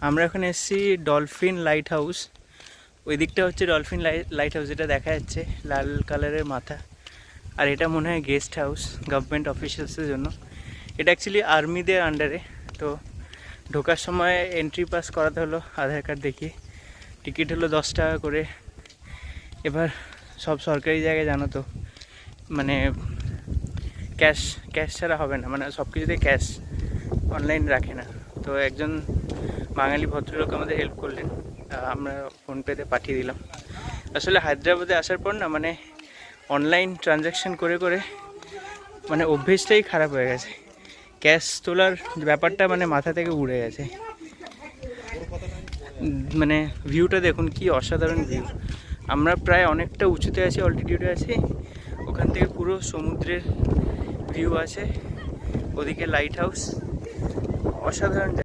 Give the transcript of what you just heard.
আমরা এখন এসেছি ডলফিন লাইট হাউস। ওই দিকটা হচ্ছে ডলফিন লাইট হাউস, যেটা দেখা যাচ্ছে লাল কালারের মাথা। আর এটা মনে হয় গেস্ট হাউস গভর্নমেন্ট অফিসিয়ালসের জন্য। এটা অ্যাকচুয়ালি আর্মিদের আন্ডারে। তো ঢোকার সময় এন্ট্রি পাস করাতে হলো আধার কার্ড দেখিয়ে। টিকিট হলো 10 টাকা করে। এবার সব সরকারি জায়গায় জানো তো, মানে ক্যাশ ছাড়া হবে না, মানে সব কিছুতে ক্যাশ, অনলাইন রাখে না। তো একজন বাঙালি ভদ্রলোক আমাদের হেল্প করলেন, আমরা ফোনপেতে পাঠিয়ে দিলাম। আসলে হায়দ্রাবাদে আসার পর না, মানে অনলাইন ট্রানজ্যাকশান করে করে মানে অভ্যেসটাই খারাপ হয়ে গেছে। ক্যাশ তোলার ব্যাপারটা মানে মাথা থেকে উড়ে গেছে। মানে ভিউটা দেখুন, কি অসাধারণ ভিউ। আমরা প্রায় অনেকটা উঁচুতে আছি, অল্টিটিউডে আছি। ওখান থেকে পুরো সমুদ্রের ভিউ আছে, ওদিকে লাইট হাউস, অসাধারণ।